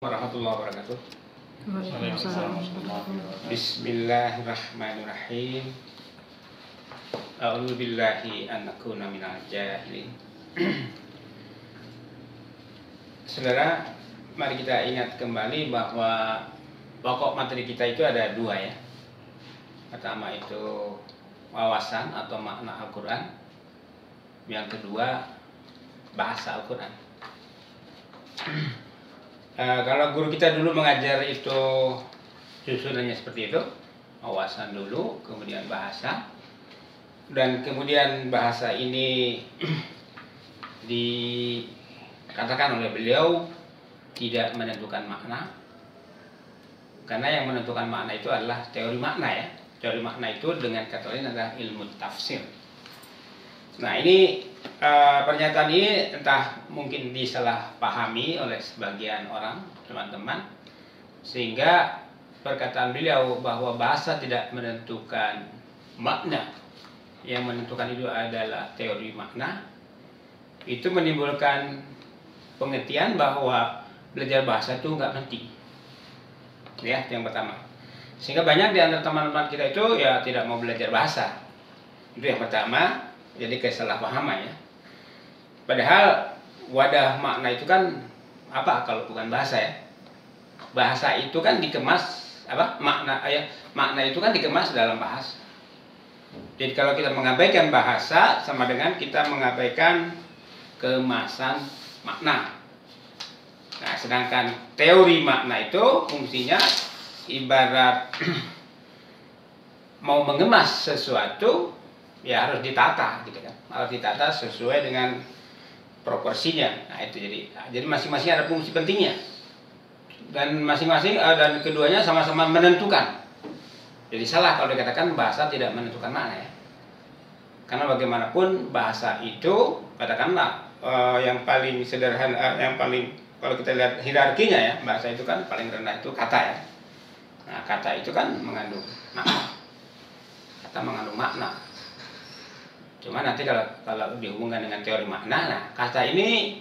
Warahmatullahi wabarakatuh. Waalaikumsalam. Bismillahirrahmanirrahim. A'udzu billahi an akuna minal jahilin. Saudara, mari kita ingat kembali bahwa pokok materi kita itu ada dua ya. Pertama itu wawasan atau makna Al-Quran. Yang kedua bahasa Al-Quran. Kalau guru kita dulu mengajar itu susunannya seperti itu, wawasan dulu, kemudian bahasa, dan kemudian bahasa ini dikatakan oleh beliau tidak menentukan makna, karena yang menentukan makna itu adalah teori makna ya. Teori makna itu dengan kata lain adalah ilmu tafsir. Nah ini pernyataan ini entah mungkin disalahpahami oleh sebagian orang, teman-teman, sehingga perkataan beliau bahwa bahasa tidak menentukan makna, yang menentukan itu adalah teori makna, itu menimbulkan pengertian bahwa belajar bahasa itu nggak penting. Ya, yang pertama. Sehingga banyak di antara teman-teman kita itu ya tidak mau belajar bahasa. Itu yang pertama. Jadi kesalahpahaman ya. Padahal wadah makna itu kan apa kalau bukan bahasa ya? Bahasa itu kan dikemas apa? Makna itu kan dikemas dalam bahasa. Jadi kalau kita mengabaikan bahasa sama dengan kita mengabaikan kemasan makna. Nah, sedangkan teori makna itu fungsinya ibarat mau mengemas sesuatu ya harus ditata gitu kan, harus ditata sesuai dengan proporsinya. Nah itu jadi masing-masing ada fungsi pentingnya dan masing-masing dan keduanya sama-sama menentukan. Jadi salah kalau dikatakan bahasa tidak menentukan makna ya, karena bagaimanapun bahasa itu katakanlah yang paling sederhana, yang paling kalau kita lihat hierarkinya ya, bahasa itu kan paling rendah itu kata ya. Nah kata itu kan mengandung makna, kata mengandung makna. Cuma nanti kalau dihubungkan dengan teori makna, nah kata ini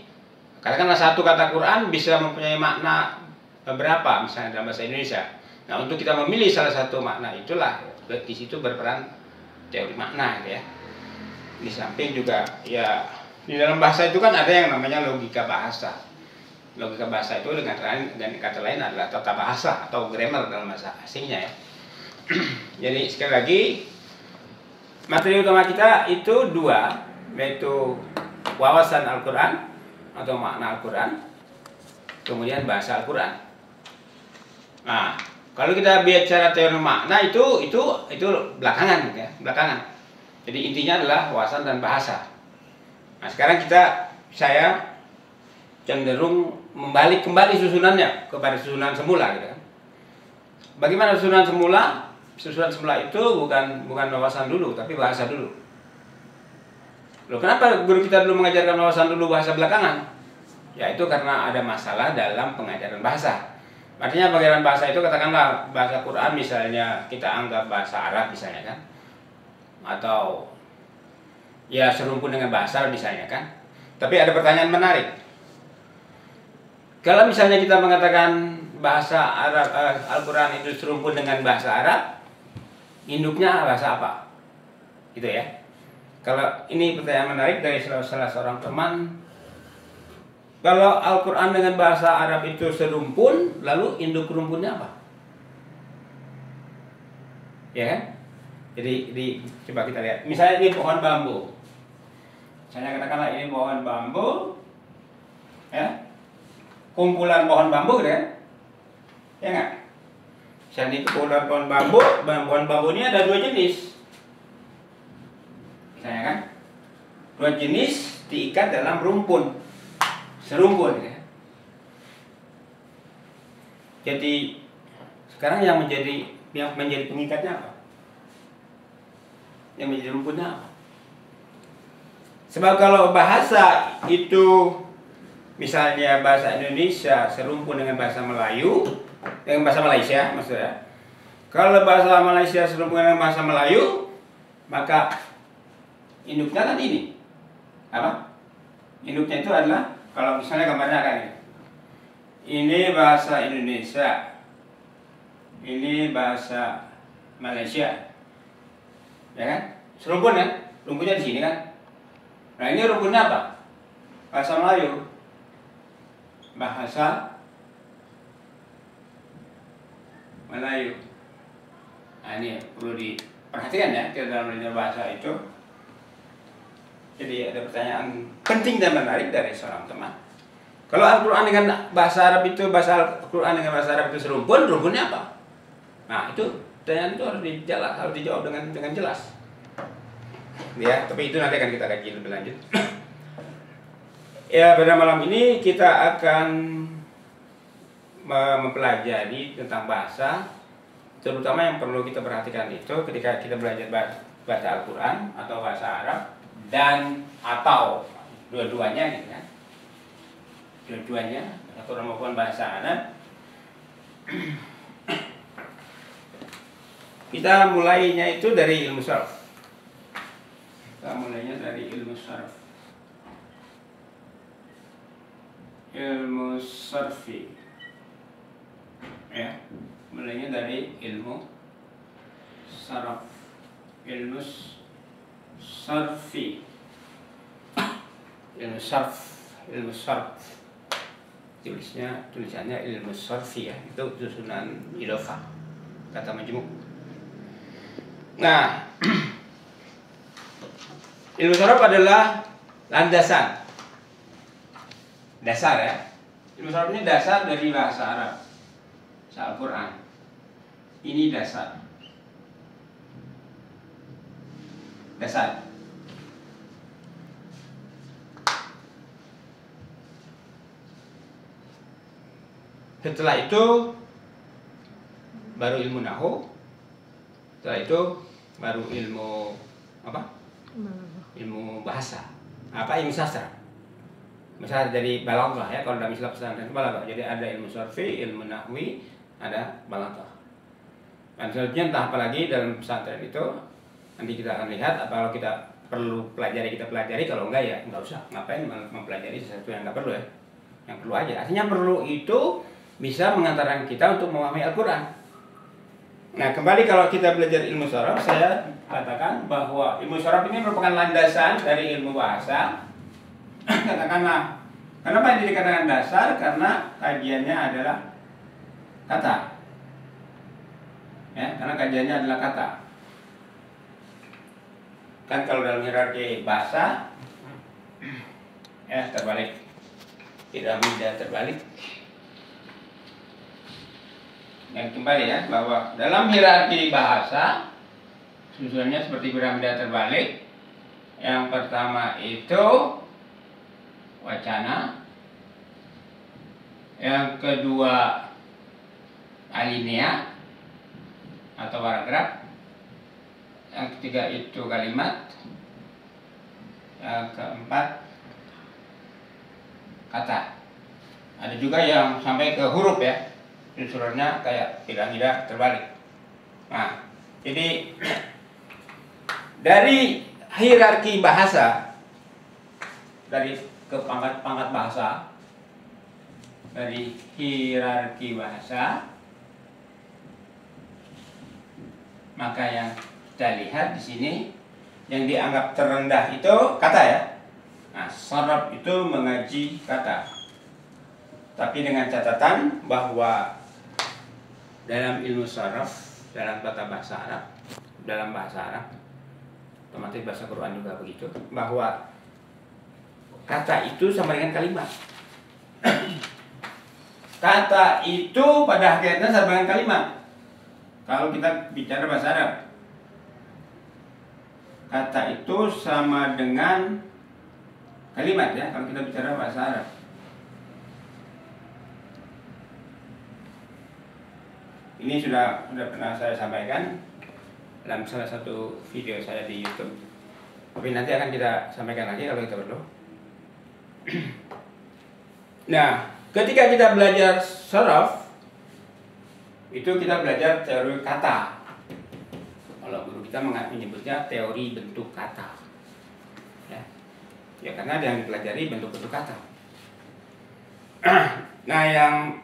katakanlah satu kata Quran bisa mempunyai makna beberapa, misalnya dalam bahasa Indonesia. Nah untuk kita memilih salah satu makna itulah di situ berperan teori makna gitu ya. Di samping juga ya di dalam bahasa itu kan ada yang namanya logika bahasa. Logika bahasa itu dengan kata lain adalah tata bahasa atau grammar dalam bahasa asingnya ya. Jadi sekali lagi materi utama kita itu dua, yaitu wawasan Al-Quran atau makna Al-Quran, kemudian bahasa Al-Quran. Nah, kalau kita bicara teori makna itu belakangan ya, belakangan. Jadi intinya adalah wawasan dan bahasa. Nah, sekarang saya cenderung membalik kembali susunannya kepada susunan semula gitu kan. Bagaimana susunan semula? Susunan semula itu bukan wawasan dulu, tapi bahasa dulu. Loh, kenapa guru kita dulu mengajarkan wawasan dulu, bahasa belakangan? Ya itu karena ada masalah dalam pengajaran bahasa. Artinya pengajaran bahasa itu katakanlah bahasa Quran misalnya kita anggap bahasa Arab misalnya kan, atau ya serumpun dengan bahasa misalnya kan. Tapi ada pertanyaan menarik. Kalau misalnya kita mengatakan bahasa Arab Al-Quran itu serumpun dengan bahasa Arab, induknya bahasa apa? Gitu ya. Kalau ini pertanyaan menarik dari salah seorang teman. Kalau Al-Quran dengan bahasa Arab itu serumpun, lalu induk rumpunnya apa? Ya kan? Jadi coba kita lihat. Misalnya ini pohon bambu. Saya katakanlah ini pohon bambu. Ya. Kumpulan pohon bambu gitu kan? Ya enggak? Misalnya ini kumpulan pohon bambu ini ada dua jenis. Misalnya kan? Dua jenis diikat dalam rumpun. Serumpun ya. Jadi sekarang yang menjadi pengikatnya apa? Yang menjadi rumpunnya apa? Sebab kalau bahasa itu misalnya bahasa Indonesia serumpun dengan bahasa Melayu, dengan bahasa Malaysia maksudnya. Kalau bahasa Malaysia serumpun dengan bahasa Melayu, maka induknya kan ini. Apa? Induknya itu adalah, kalau misalnya gambarnya kan ini. ini bahasa Indonesia, ini bahasa Malaysia, ya kan? Serumpun kan? Rumputnya di sini kan? Nah ini rumputnya apa? Bahasa Melayu, bahasa Melayu. Nah ini perlu diperhatikan ya kita dalam belajar bahasa itu. Jadi ada pertanyaan penting dan menarik dari seorang teman. Kalau Al-Quran dengan bahasa Arab itu, bahasa Al-Quran dengan bahasa Arab itu serumpun, rumpunnya apa? Nah itu pertanyaan itu harus dijawab dengan jelas. Ya, tapi itu nanti akan kita kaji lebih lanjut. Ya, pada malam ini kita akan mempelajari tentang bahasa, terutama yang perlu kita perhatikan itu ketika kita belajar bahasa Al-Quran atau bahasa Arab dan atau dua-duanya gitu kan. Dua-duanya, Al-Quran maupun bahasa Arab. Kita mulainya itu dari ilmu sarf. Kita mulainya dari ilmu sarf. Ilmu sarfi. Ya, mulainya dari ilmu sarf. Ilmu sarfi. Ilmu sarf, ilmu sarf. Tulisannya ilmu sarfi ya. Itu susunan idhofah. Kata majmuk. Nah, ilmu sarf adalah landasan, dasar ya. Ilmu sarf ini dasar dari bahasa Arab, bahasa Al-Quran. Ini dasar. Setelah itu baru ilmu nahwu. Setelah itu baru ilmu apa? Ilmu bahasa. Apa ilmu sastra? Misalnya dari balaghah ya, kalau dalam istilah pesantren balaghah. Jadi ada ilmu sarfi, ilmu nahwi, ada balaghah. Dan selanjutnya entah apa lagi dalam pesantren itu nanti kita akan lihat apa kalau kita perlu pelajari kita pelajari, kalau enggak ya enggak usah. Ngapain mempelajari sesuatu yang enggak perlu ya? Yang perlu aja. Artinya perlu itu bisa mengantarkan kita untuk memahami Al-Quran. Nah, kembali kalau kita belajar ilmu saraf, saya katakan bahwa ilmu saraf ini merupakan landasan dari ilmu bahasa. Katakanlah, kenapa ini dikatakan dasar? Karena kajiannya adalah kata. Ya, karena kajiannya adalah kata. Kan kalau dalam hierarki bahasa, ya terbalik, piramida terbalik. Yang kembali ya, bahwa dalam hierarki bahasa susunannya seperti piramida terbalik. Yang pertama itu wacana, yang kedua alinea atau paragraf, yang ketiga itu kalimat, yang keempat kata. Ada juga yang sampai ke huruf ya, susunannya kayak piramida terbalik. Nah, jadi dari hierarki bahasa, dari ke pangkat-pangkat bahasa, dari hierarki bahasa, maka yang kita lihat di sini yang dianggap terendah itu kata ya. Nah, saraf itu mengaji kata, tapi dengan catatan bahwa dalam ilmu saraf, dalam tata bahasa Arab, dalam bahasa Arab, otomatis bahasa Quran juga begitu, bahwa kata itu sama dengan kalimat. Kata itu pada hakikatnya sama dengan kalimat. Kalau kita bicara bahasa Arab, kata itu sama dengan kalimat ya, kalau kita bicara bahasa Arab. Ini sudah pernah saya sampaikan dalam salah satu video saya di YouTube. Tapi nanti akan kita sampaikan lagi kalau kita perlu. Nah, ketika kita belajar saraf, itu kita belajar teori kata. Kalau guru kita menyebutnya teori bentuk kata. Ya karena yang dipelajari bentuk-bentuk kata. Nah, yang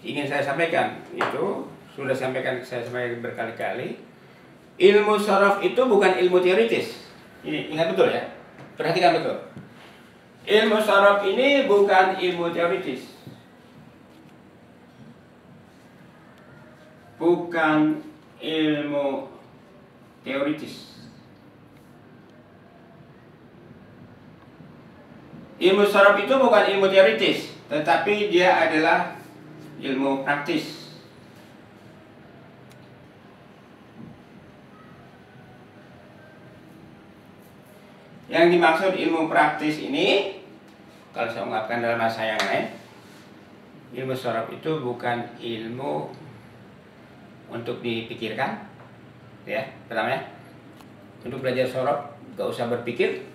ingin saya sampaikan itu sudah saya sampaikan berkali-kali. Ilmu sorof itu bukan ilmu teoritis. Ini ingat betul ya. Perhatikan betul. Ilmu sorof ini bukan ilmu teoritis. Bukan ilmu teoritis. Ilmu sorof itu bukan ilmu teoritis, tetapi dia adalah ilmu praktis. Yang dimaksud ilmu praktis ini, kalau saya ungkapkan dalam bahasa yang lain, ilmu sorof itu bukan ilmu untuk dipikirkan, ya. Pertama ya, untuk belajar sorof gak usah berpikir.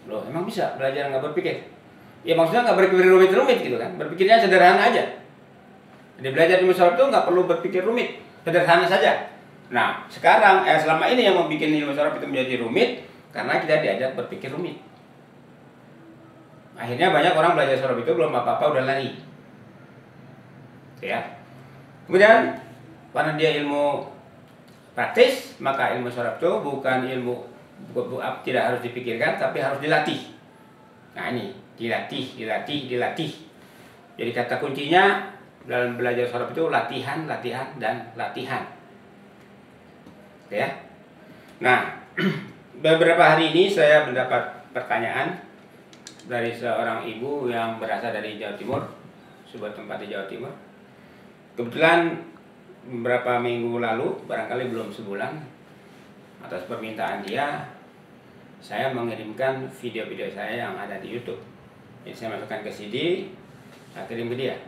Loh, emang bisa belajar nggak berpikir? Ya maksudnya nggak berpikir rumit-rumit gitu kan, berpikirnya sederhana aja. Jadi belajar ilmu sorof itu nggak perlu berpikir rumit, sederhana saja. Nah, sekarang selama ini yang membuat ilmu sorof itu menjadi rumit karena kita diajak berpikir rumit. Akhirnya banyak orang belajar sorof itu belum apa-apa udah lari. Ya. Kemudian karena dia ilmu praktis, maka ilmu sorof itu bukan ilmu tidak harus dipikirkan, tapi harus dilatih. Nah ini dilatih. Jadi kata kuncinya dalam belajar sorof itu latihan, dan latihan. Ya. Nah, beberapa hari ini saya mendapat pertanyaan dari seorang ibu yang berasal dari Jawa Timur, sebuah tempat di Jawa Timur. Kebetulan beberapa minggu lalu, barangkali belum sebulan, atas permintaan dia, saya mengirimkan video-video saya yang ada di YouTube. Jadi saya masukkan ke CD, saya kirim ke dia.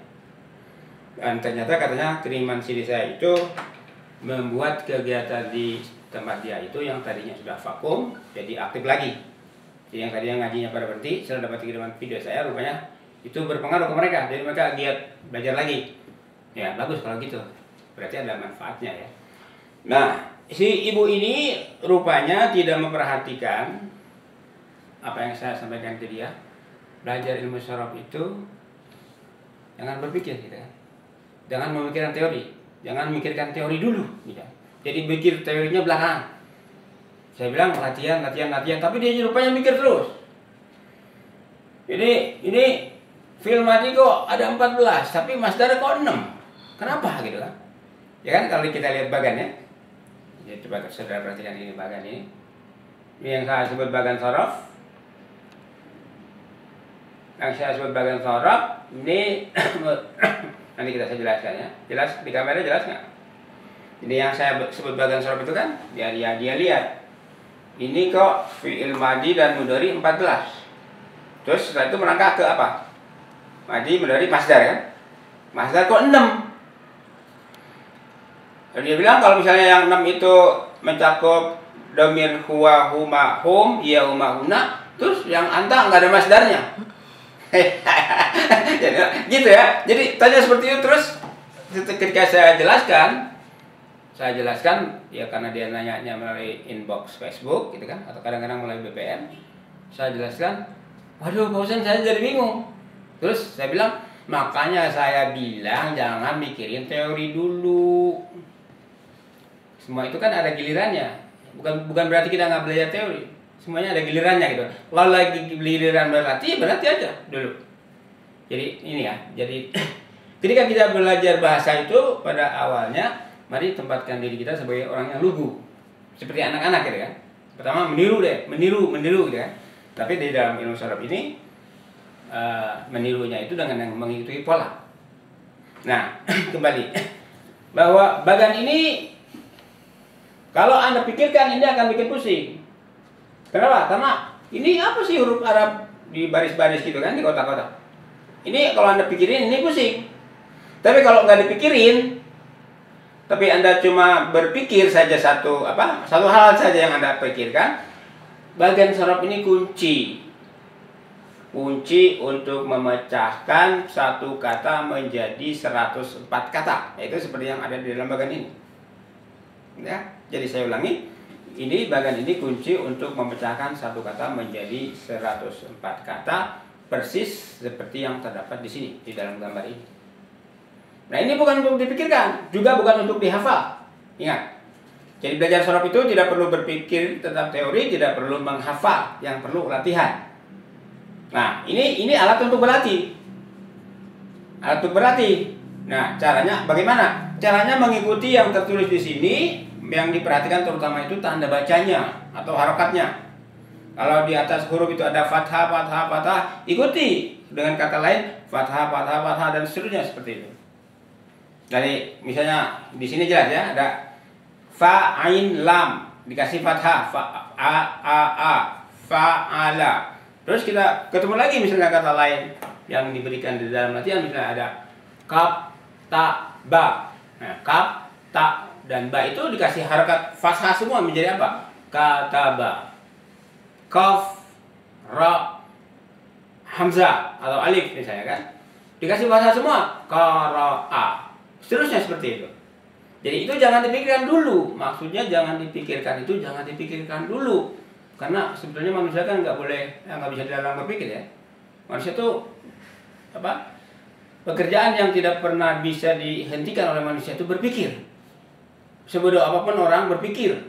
Dan ternyata katanya kiriman CD saya itu membuat kegiatan di tempat dia itu yang tadinya sudah vakum, jadi aktif lagi. Jadi yang tadinya ngajinya pada berhenti, setelah dapat kiriman video saya, rupanya itu berpengaruh ke mereka. Jadi mereka giat belajar lagi. Ya bagus kalau gitu, berarti ada manfaatnya ya. Nah, si ibu ini rupanya tidak memperhatikan apa yang saya sampaikan ke dia. Belajar ilmu sorof itu jangan berpikir gitu kan. Jangan memikirkan teori, jangan memikirkan teori dulu gitu. Jadi pikir teorinya belakang. Saya bilang latihan, tapi dia rupanya mikir terus. Ini film Madi kok ada 14, tapi Masdar kok 6. Kenapa gitu kan? Ya kan kalau kita lihat bagannya. Ya, coba saudara perhatikan ini bagan ini. Ini yang saya sebut bagan sorof. Ini nanti saya jelaskan ya. Jelas di kamera jelas nggak? Ini yang saya sebut bagan sorof itu kan, dia lihat. Ini kok fi'il madi dan mudhari 14. Terus setelah itu merangkak ke apa? Madi, mudhari, masdar kan? Masdar kok 6? Dan dia bilang kalau misalnya yang 6 itu mencakup domir huwa, huma, hum, ya, huma, huna, terus yang anta nggak ada masdarnya. Jadi, gitu ya. Jadi tanya seperti itu terus ketika saya jelaskan ya karena dia nanya melalui inbox Facebook gitu kan, atau kadang-kadang melalui BBM, saya jelaskan, waduh Pak Husain saya jadi bingung. Terus saya bilang, makanya saya bilang jangan mikirin teori dulu. Semua itu kan ada gilirannya. Bukan berarti kita nggak belajar teori. Semuanya ada gilirannya gitu. Kalau lagi giliran berarti aja dulu. Jadi ini ya. Jadi ketika kita belajar bahasa itu pada awalnya, mari tempatkan diri kita sebagai orang yang lugu. Seperti anak-anak gitu kan. Pertama meniru gitu kan. Tapi di dalam ilmu sorof ini menirunya itu dengan yang mengikuti pola. Nah, kembali bahwa bagan ini kalau Anda pikirkan ini akan bikin pusing. Kenapa? Karena ini apa sih huruf Arab di baris-baris gitu kan, di kotak-kotak. Ini kalau Anda pikirin ini pusing. Tapi kalau nggak dipikirin, tapi Anda cuma berpikir saja satu hal saja yang Anda pikirkan, bagian sorof ini kunci untuk memecahkan satu kata menjadi 104 kata. Itu seperti yang ada di dalam bagian ini. Ya, jadi saya ulangi, ini bagian ini kunci untuk memecahkan satu kata menjadi 104 kata. persis seperti yang terdapat di sini di dalam gambar ini. Nah, ini bukan untuk dipikirkan, juga bukan untuk dihafal. Ingat. Jadi belajar sorof itu tidak perlu berpikir tentang teori, tidak perlu menghafal, yang perlu latihan. Nah, ini alat untuk berlatih. Alat untuk berlatih. Nah, caranya bagaimana? Caranya mengikuti yang tertulis di sini, yang diperhatikan terutama itu tanda bacanya atau harokatnya. Kalau di atas huruf itu ada fathah, fathah, fathah, ikuti dengan kata lain fathah, fathah, fathah dan seterusnya seperti itu. Jadi misalnya di sini jelas ya, ada fa, ain, lam dikasih fathah, fa, a, fa'ala. Terus kita ketemu lagi misalnya kata lain yang diberikan di dalam latihan, misalnya ada kaf, ta, ba. Nah, kaf, ta, dan ba itu dikasih harakat fathah semua menjadi apa? Kataba. Kaf, ra, hamzah atau alif misalnya kan, dikasih fathah semua. Qara'a. Seterusnya seperti itu. Jadi itu jangan dipikirkan dulu. Maksudnya jangan dipikirkan itu jangan dipikirkan dulu. Karena sebetulnya manusia kan nggak bisa dalam berpikir ya. Manusia itu apa? Pekerjaan yang tidak pernah bisa dihentikan oleh manusia itu berpikir. Sebodoh apapun orang berpikir.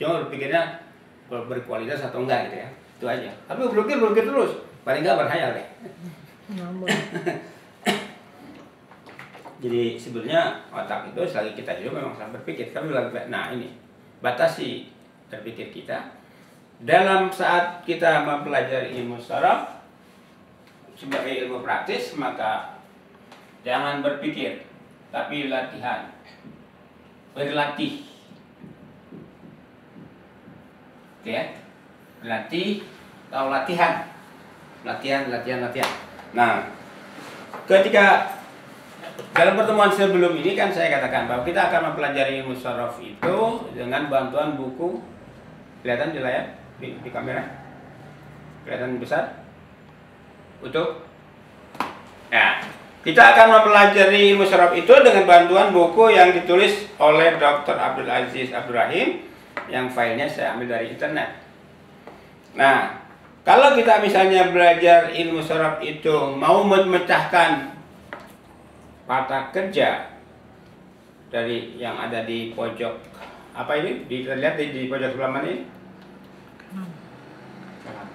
Cuma berpikirnya berkualitas atau enggak gitu ya. Itu aja. Tapi berpikir terus. Paling nggak berhayal deh. Jadi sebetulnya otak itu selagi kita hidup memang selalu berpikir. Nah ini batasi berpikir kita. Dalam saat kita mempelajari ilmu sorof sebagai ilmu praktis, maka jangan berpikir, tapi latihan, berlatih. Oke ya, berlatih atau latihan. Nah, ketika dalam pertemuan sebelum ini kan saya katakan bahwa kita akan mempelajari ilmu sorof itu dengan bantuan buku. Kelihatan di layar, di kamera? Kelihatan besar? Utuh? Nah, kita akan mempelajari ilmu sorof itu dengan bantuan buku yang ditulis oleh Dr. Abdul Aziz Abdurrahim, yang filenya saya ambil dari internet. Nah, kalau kita misalnya belajar ilmu sorof itu mau memecahkan kata kerja dari yang ada di pojok apa ini? Dilihat di pojok sebelah mana ini?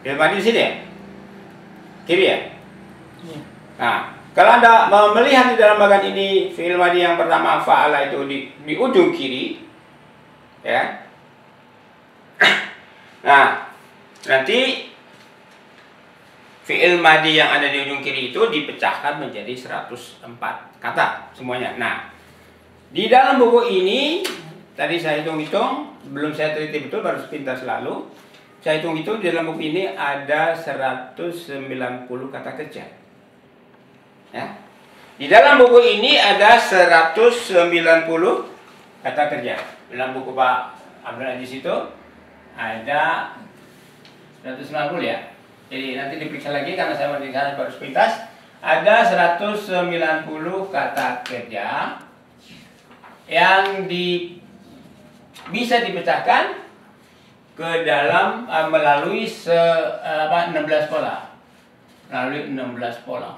Di sini ya? Kiri ya? Nah, kalau Anda mau melihat di dalam bagian ini fi'il madhi yang pertama fa'ala itu di ujung kiri ya. Nah, nanti fi'il madhi yang ada di ujung kiri itu dipecahkan menjadi 104 kata semuanya. Nah, di dalam buku ini tadi saya hitung-hitung, belum saya teliti betul, baru sepintas lalu. Saya hitung-hitung di dalam buku ini ada 190 kata kerja. Ya. Di dalam buku ini ada 190 kata kerja. Dalam buku Pak Abdul Aziz itu ada 190 ya. Jadi nanti diperiksa lagi karena saya mendengar baru sepintas. Ada 190 kata kerja yang bisa dipecahkan ke dalam melalui 16 pola. Melalui 16 pola.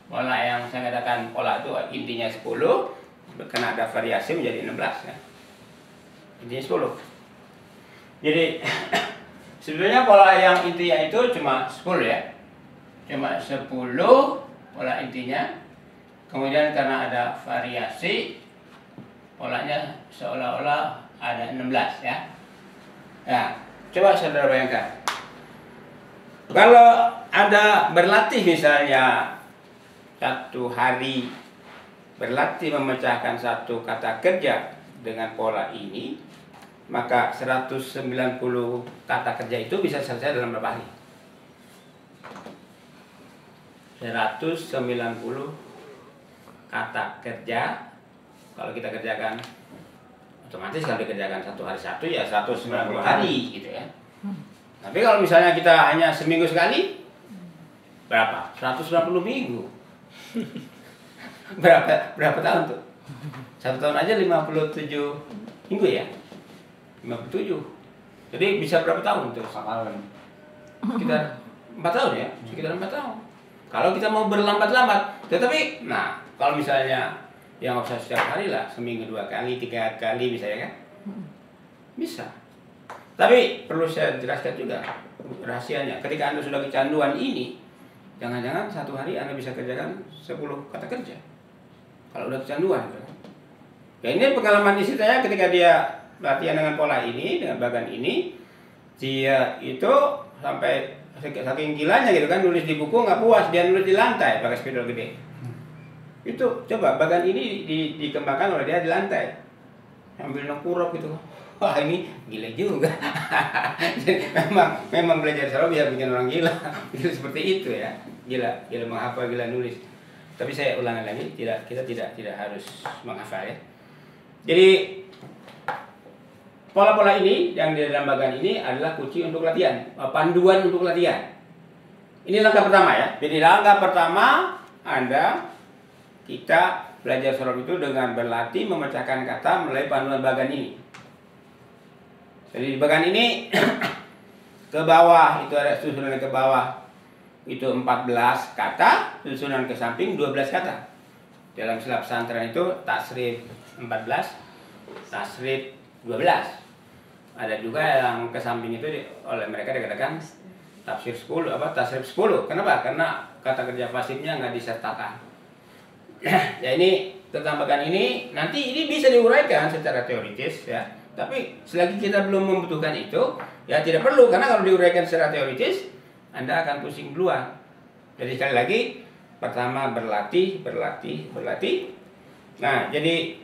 Pola yang saya katakan pola itu intinya 10, karena ada variasi menjadi 16 ya. Intinya 10. Jadi sebenarnya pola yang intinya itu cuma 10 ya. Cuma 10 pola intinya. Kemudian karena ada variasi, polanya seolah-olah ada 16 ya. Nah, coba saudara bayangkan. Kalau Anda berlatih misalnya satu hari berlatih memecahkan satu kata kerja dengan pola ini, maka 190 kata kerja itu bisa selesai dalam berapa hari? 190 kata kerja kalau kita kerjakan otomatis kalau dikerjakan satu hari satu ya 190 hari gitu ya. Tapi kalau misalnya kita hanya seminggu sekali berapa? 190 minggu. berapa tahun tuh? Satu tahun aja 57 minggu ya. 57. Jadi bisa berapa tahun tuh? Sekitar 4 tahun ya, sekitar 4 tahun. Kalau kita mau berlambat-lambat, tetapi, nah kalau misalnya yang usah setiap hari lah, seminggu 2 kali, 3 kali misalnya kan, bisa. Tapi perlu saya jelaskan juga rahasianya. Ketika Anda sudah kecanduan ini, jangan-jangan satu hari Anda bisa kerjakan 10 kata kerja. Kalau udah kecanduan, gitu kan. Ya ini pengalaman istri saya ketika dia latihan dengan pola ini, dengan bagan ini, dia itu sampai saking gilanya gitu kan, nulis di buku nggak puas, dia nulis di lantai pakai spidol gede. Itu coba bagan ini dikembangkan oleh dia di lantai, sambil nongkrong gitu. Wah ini gila juga. Jadi memang belajar solo bisa bikin orang gila. Seperti itu ya, gila menghafal, gila nulis. Tapi saya ulangi lagi, kita tidak harus menghafal ya. Jadi pola-pola ini yang di dalam bagan ini adalah kunci untuk latihan, panduan untuk latihan. Ini langkah pertama ya. Jadi langkah pertama kita belajar sorof itu dengan berlatih memecahkan kata melalui panduan bagan ini. Jadi di bagan ini ke bawah itu ada susunan ke bawah itu 14 kata, susunan ke samping 12 kata. Dalam silap pesantren itu tasrif 14, tasrif 12. Ada juga yang ke samping itu oleh mereka dikatakan tafsir 10, tasrif 10. Kenapa? Karena kata kerja pasifnya nggak disertakan. Ya ini tentang bagan ini nanti ini bisa diuraikan secara teoritis ya. Tapi selagi kita belum membutuhkan itu, ya tidak perlu, karena kalau diuraikan secara teoritis Anda akan pusing duluan. Jadi sekali lagi, pertama berlatih. Nah, jadi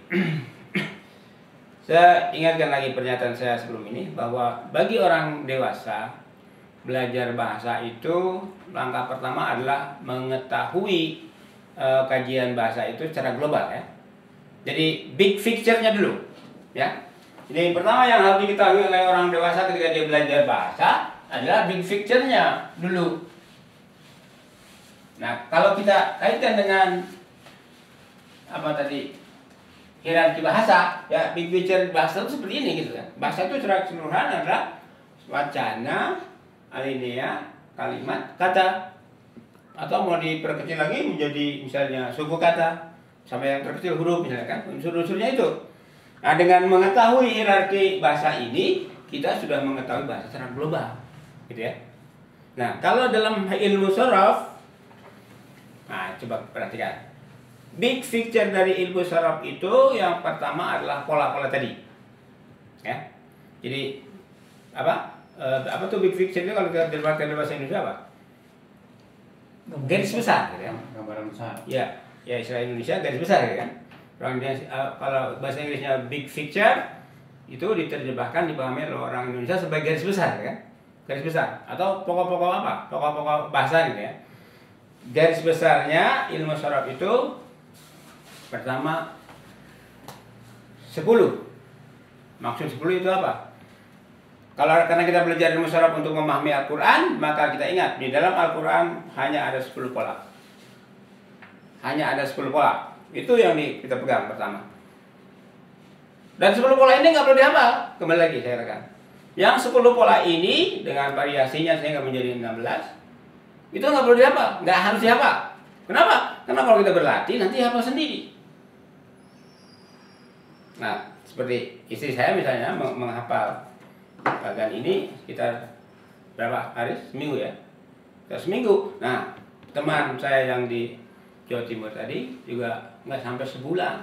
saya ingatkan lagi pernyataan saya sebelum ini bahwa bagi orang dewasa belajar bahasa itu langkah pertama adalah mengetahui kajian bahasa itu secara global ya. Jadi big picture-nya dulu ya. Jadi yang pertama yang harus diketahui oleh orang dewasa ketika dia belajar bahasa adalah big picture-nya dulu. Nah, kalau kita kaitkan dengan hierarki bahasa, ya big picture bahasa itu seperti ini gitu kan. Bahasa itu secara keseluruhan adalah wacana, alinea, kalimat, kata. Atau mau diperkecil lagi menjadi misalnya suku kata sampai yang terkecil huruf misalnya kan, unsur-unsurnya itu. Nah, dengan mengetahui hierarki bahasa ini, kita sudah mengetahui bahasa secara global, gitu ya. Nah, kalau dalam ilmu sorof, nah coba perhatikan. Big picture dari ilmu sorof itu yang pertama adalah pola-pola tadi, ya. Jadi apa tuh big picture itu kalau kita terjemahkan dalam bahasa Indonesia apa? Garis besar, gitu ya. Gambaran besar. Ya istilah Indonesia garis besar, gitu kan. Kalau bahasa Inggrisnya big picture itu diterjemahkan dipahami oleh orang Indonesia sebagai garis besar kan, garis besar atau pokok-pokok pokok-pokok bahasa gitu ya. Garis besarnya ilmu sorof itu pertama 10. Maksud 10 itu apa? Karena kita belajar ilmu sorof untuk memahami Al-Quran, maka kita ingat di dalam Al-Quran hanya ada 10 pola. Hanya ada 10 pola. Itu yang kita pegang pertama. Dan 10 pola ini nggak perlu dihafal. Kembali lagi saya katakan. Yang 10 pola ini dengan variasinya sehingga menjadi 16. Itu nggak perlu dihafal. Nggak harus dihafal. Kenapa? Karena kalau kita berlatih nanti hafal sendiri. Nah, seperti istri saya misalnya menghafal bagan ini sekitar berapa hari? Seminggu ya. Seminggu. Nah, teman saya yang di Jawa Timur tadi juga nggak sampai sebulan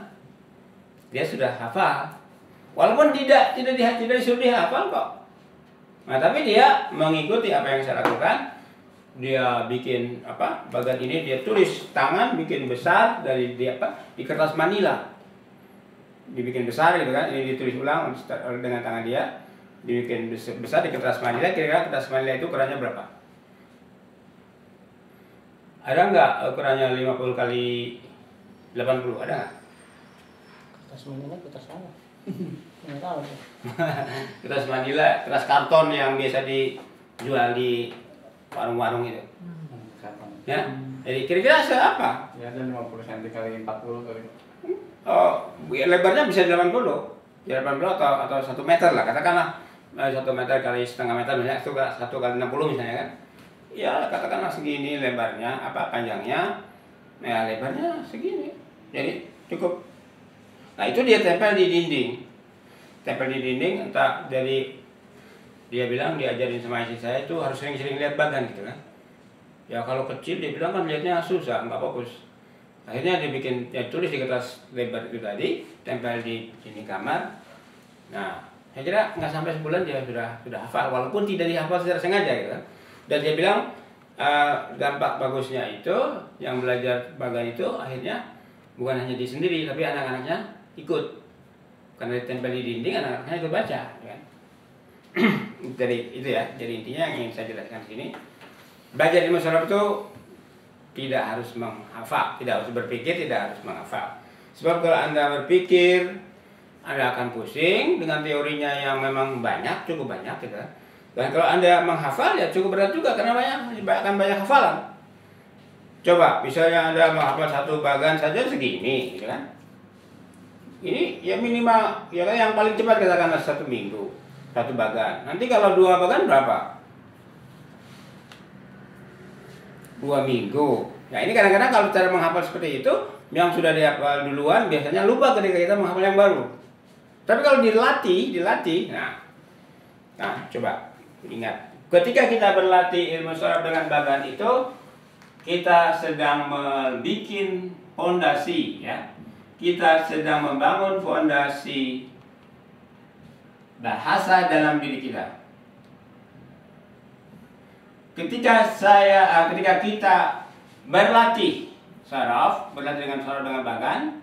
dia sudah hafal, walaupun tidak disuruh dihafal kok. Nah, tapi dia mengikuti apa yang saya lakukan. Dia bikin bagan ini dia tulis tangan, bikin besar dari di kertas manila, dibikin besar gitu kan, ini ditulis ulang dengan tangan dia, dibikin besar di kertas manila. Kira-kira kertas manila itu ukurannya berapa? Ada nggak ukurannya 50 kali 80? Ada nggak? Kertas manila kertas apa? Nggak tahu. Kertas manila, kertas karton yang biasa dijual di warung-warung itu. Ya, jadi kira-kira apa? Ya ada 50 cm kali 40 kali. Oh, lebarnya bisa 80 atau 1 meter lah, katakanlah 1 meter kali setengah meter misalnya, itu 1 kali 60 misalnya kan. ya katakanlah segini lebarnya, panjangnya, nah lebarnya segini, jadi cukup. Nah itu dia tempel di dinding, entah dari dia bilang diajarin sama istri saya itu harus sering-sering lihat bagan gitu kan. Ya kalau kecil dia bilang kan lihatnya susah, nggak fokus. Akhirnya dia bikin, ya tulis di kertas lebar itu tadi, tempel di sini kamar. Nah, saya kira nggak sampai sebulan dia sudah hafal, walaupun tidak dihafal secara sengaja gitu kan. Dan dia bilang dampak bagusnya itu, yang belajar bagan itu akhirnya bukan hanya dia sendiri, tapi anak-anaknya ikut. Karena ditempel di dinding, anak-anaknya ikut baca, kan? Jadi itu ya, jadi intinya yang ingin saya jelaskan di sini. Belajar ilmu saraf itu tidak harus menghafal, tidak harus berpikir, tidak harus menghafal. Sebab kalau Anda berpikir, Anda akan pusing dengan teorinya yang memang banyak, cukup banyak gitu. Dan kalau Anda menghafal ya cukup berat juga karena akan banyak hafalan. Coba, misalnya Anda menghafal satu bagan saja segini, gitu kan? Ini ya minimal, ya kan yang paling cepat katakanlah 1 minggu, 1 bagan. Nanti kalau 2 bagan berapa? 2 minggu. Nah ini kadang-kadang kalau cara menghafal seperti itu, yang sudah dihafal duluan biasanya lupa ketika kita menghafal yang baru. Tapi kalau dilatih, nah coba ingat, ketika kita berlatih ilmu saraf dengan bagan itu, kita sedang membuat fondasi, ya. Kita sedang membangun fondasi bahasa dalam diri kita. Ketika kita berlatih dengan saraf dengan bagan,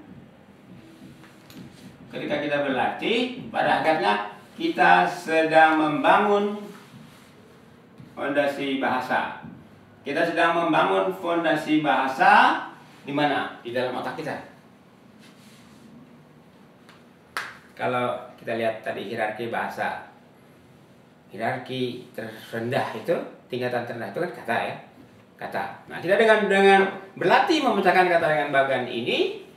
ketika kita berlatih, pada akhirnya kita sedang membangun fondasi bahasa. Kita sedang membangun fondasi bahasa di mana? Di dalam otak kita. Kalau kita lihat tadi hierarki bahasa, hierarki terendah itu, tingkatan terendah itu kan kata, ya, kata. Nah, kita dengan berlatih memecahkan kata dengan bagan ini,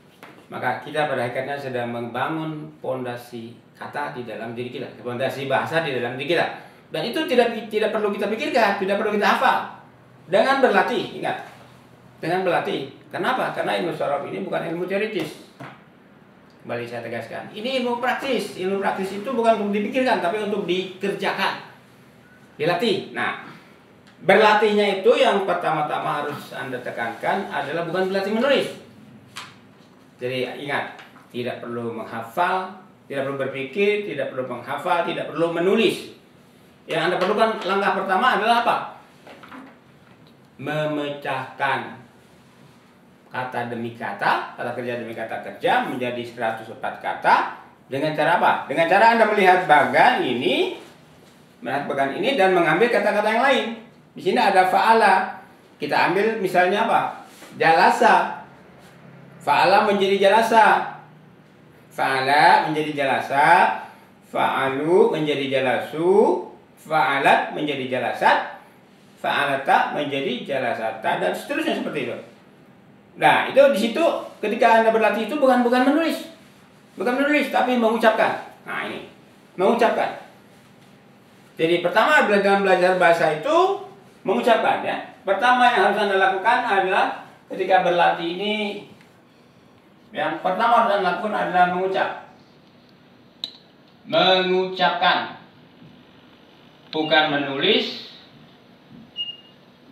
maka kita pada akhirnya sedang membangun fondasi kata di dalam diri kita, fondasi bahasa di dalam diri kita. Dan itu tidak perlu kita pikirkan, tidak perlu kita hafal. Dengan berlatih, ingat, dengan berlatih. Kenapa? Karena ilmu saraf ini bukan ilmu teoritis. Kembali saya tegaskan, ini ilmu praktis. Ilmu praktis itu bukan untuk dipikirkan, tapi untuk dikerjakan, dilatih. Nah, berlatihnya itu yang pertama-tama harus Anda tekankan adalah bukan berlatih menulis. Jadi ingat, tidak perlu menghafal, tidak perlu berpikir, tidak perlu menghafal, tidak perlu menulis. Yang Anda perlukan langkah pertama adalah apa? Memecahkan kata demi kata, kata kerja demi kata kerja menjadi 104 kata. Dengan cara apa? Dengan cara Anda melihat bagan ini, dan mengambil kata-kata yang lain. Di sini ada fa'ala. Kita ambil misalnya apa? Jalasa. Fa'ala menjadi jalasa. Fa'ala menjadi jalasa. Fa'alu menjadi jalasu. Fa'alat menjadi jalasat. Fa'alata menjadi jalasata, dan seterusnya seperti itu. Nah, itu di situ ketika Anda berlatih itu bukan menulis. Bukan menulis, tapi mengucapkan. Nah, ini. Mengucapkan. Jadi pertama dalam belajar bahasa itu mengucapkan, ya. Pertama yang harus Anda lakukan adalah ketika berlatih ini, yang pertama harus Anda lakukan adalah mengucapkan. Bukan menulis,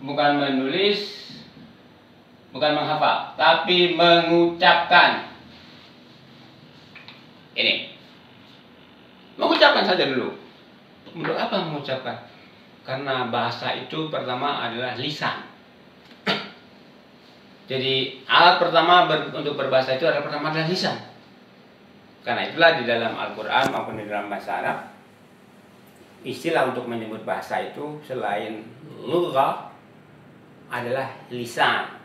bukan menghafal, tapi mengucapkan. Ini. Mengucapkan saja dulu. Untuk apa mengucapkan? Karena bahasa itu pertama adalah lisan. Jadi alat pertama untuk berbahasa itu adalah lisan. Karena itulah di dalam Al-Quran maupun di dalam bahasa Arab, istilah untuk menyebut bahasa itu selain lughah adalah lisan.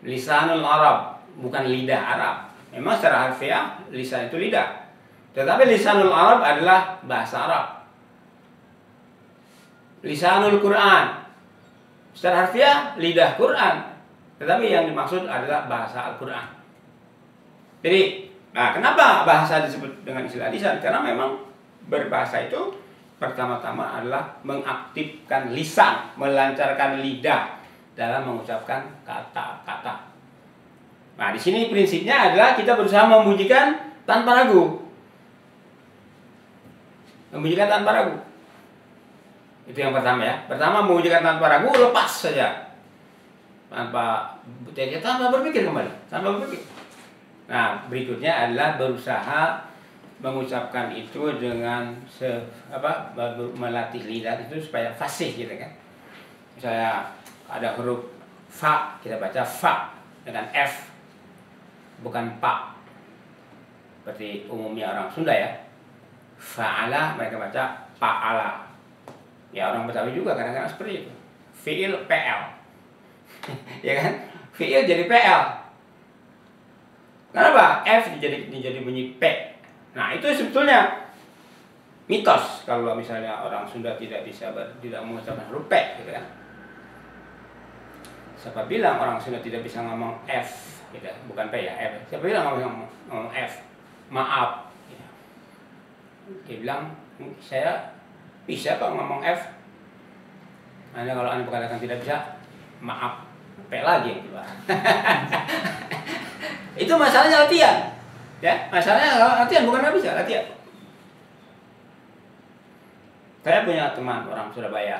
Lisanul Arab, bukan lidah Arab. Memang secara harfiah lisan itu lidah. Tetapi lisanul Arab adalah bahasa Arab. Lisanul Quran, secara harfiah lidah Quran. Tetapi yang dimaksud adalah bahasa Al-Quran. Jadi, nah kenapa bahasa disebut dengan istilah lisan? Karena memang berbahasa itu pertama-tama adalah mengaktifkan lisan, melancarkan lidah dalam mengucapkan kata-kata. Nah, di sini prinsipnya adalah kita berusaha membunyikan tanpa ragu. Membunyikan tanpa ragu. Itu yang pertama ya. Pertama, membunyikan tanpa ragu, lepas saja. Tanpa berpikir kembali, tanpa berpikir. Nah, berikutnya adalah berusaha mengucapkan itu dengan melatih lidah itu supaya fasih gitu kan. Misalnya ada huruf fa, kita baca fa dengan f, bukan pa. Seperti umumnya orang Sunda ya. Fa'ala mereka baca pa'ala. Ya orang Betawi juga kadang-kadang seperti itu. Fi'il PL. Ya kan? Fi'il jadi PL. Kenapa? F jadi bunyi P. Nah, itu sebetulnya mitos kalau misalnya orang Sunda tidak mengucapkan huruf P gitu kan. Siapa bilang orang Sunda tidak bisa ngomong F gitu, bukan P ya, F. Siapa bilang ngomong F? Maaf. Ya. Dia bilang, saya bisa kok ngomong F. Anda kalau Anda berkatakan tidak bisa, maaf, P lagi yang keluar. Itu masalahnya latihan. Ya, masalahnya latihan, bukan nggak bisa, latihan. Saya punya teman orang Surabaya.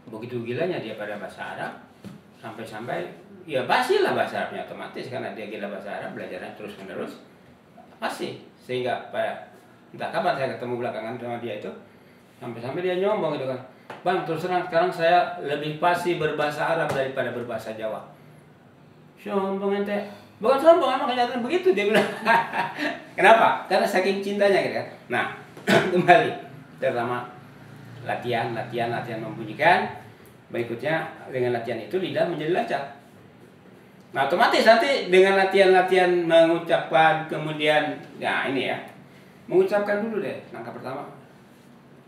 Begitu gilanya dia pada bahasa Arab, sampai-sampai ya pastilah bahasa Arabnya otomatis karena dia gila bahasa Arab, belajarnya terus menerus pasti. Sehingga pada entah kapan saya ketemu belakangan sama dia itu, sampai-sampai dia nyombong gitu kan, Bang, terus terang sekarang saya lebih pasti berbahasa Arab daripada berbahasa Jawa. Sombong ente. Bukan sombong, emang kenyataan begitu dia bilang. Kenapa? Karena saking cintanya gitu kan. Nah, kembali terutama latihan membunyikan. Berikutnya dengan latihan itu lidah menjadi lancar. Nah, otomatis nanti dengan latihan mengucapkan, kemudian ya ini ya, mengucapkan dulu deh langkah pertama.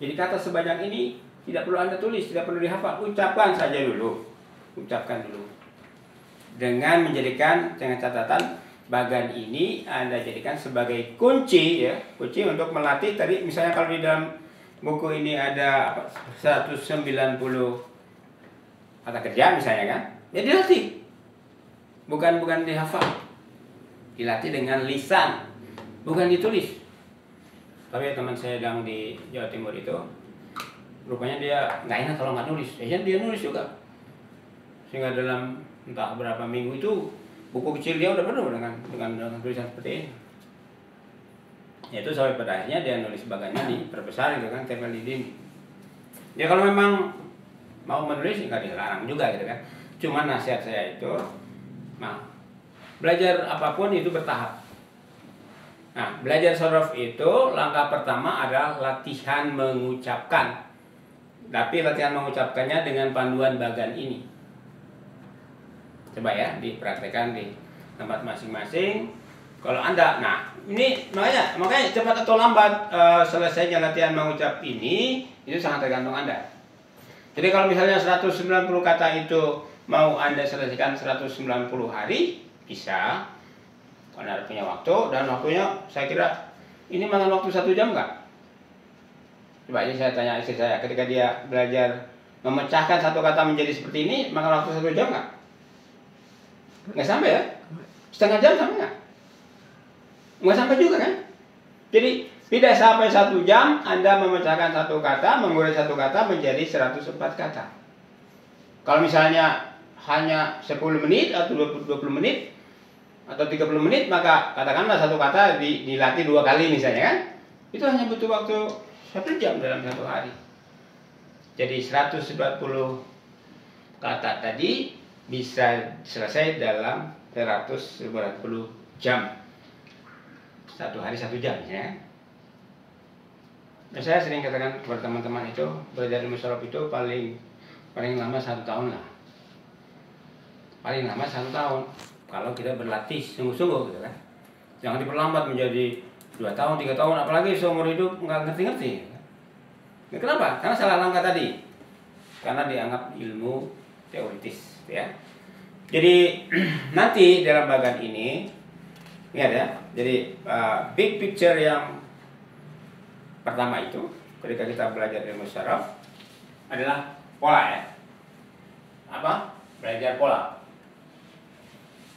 Jadi kata sebanyak ini tidak perlu Anda tulis, tidak perlu dihafal, ucapkan saja dulu. Ucapkan dulu. Dengan menjadikan dengan catatan bagan ini Anda jadikan sebagai kunci ya, kunci untuk melatih tadi. Misalnya kalau di dalam buku ini ada 190 kata kerja misalnya kan, ya dilatih. Bukan dihafal. Dilatih dengan lisan, bukan ditulis. Tapi teman saya yang di Jawa Timur itu rupanya dia nggak enak kalau nggak nulis. Ya dia nulis juga. Sehingga dalam entah berapa minggu itu buku kecil dia udah penuh dengan tulisan seperti ini. Yaitu sampai pada akhirnya dia nulis bagannya diperbesar gitu kan, tempel di dinding. Ya kalau memang mau menulis nggak dilarang juga gitu kan. Cuma nasihat saya itu, nah belajar apapun itu bertahap. Nah belajar sorof itu langkah pertama adalah latihan mengucapkan. Tapi latihan mengucapkannya dengan panduan bagan ini. Coba ya dipraktekkan di tempat masing-masing. Kalau Anda, nah ini makanya cepat atau lambat selesainya latihan mengucap ini itu sangat tergantung Anda. Jadi kalau misalnya 190 kata itu mau Anda selesaikan 190 hari, bisa. Kalau Anda punya waktu, dan waktunya saya kira ini makan waktu 1 jam nggak? Coba aja saya tanya istri saya, ketika dia belajar memecahkan satu kata menjadi seperti ini, makan waktu 1 jam nggak? Nggak sampai ya? Setengah jam sampai nggak? Nggak sampai juga kan? Jadi tidak sampai 1 jam Anda memecahkan satu kata, mengurai satu kata menjadi 104 kata. Kalau misalnya hanya 10 menit atau 20 menit atau 30 menit, maka katakanlah satu kata dilatih 2 kali misalnya kan? Itu hanya butuh waktu 1 jam dalam 1 hari. Jadi 140 kata tadi bisa selesai dalam 190 jam. 1 hari 1 jam ya. Nah, saya sering katakan kepada teman-teman itu belajar ilmu sorof itu paling lama 1 tahun lah. Paling lama 1 tahun. Kalau kita berlatih sungguh-sungguh gitu kan. Jangan diperlambat menjadi 2 tahun, 3 tahun, apalagi seumur hidup nggak ngerti-ngerti. Nah, kenapa? Karena salah langkah tadi. Karena dianggap ilmu teoritis ya. Jadi nanti dalam bagian ini lihat ya. Jadi big picture yang pertama itu ketika kita belajar ilmu syaraf adalah pola ya. Apa? Belajar pola.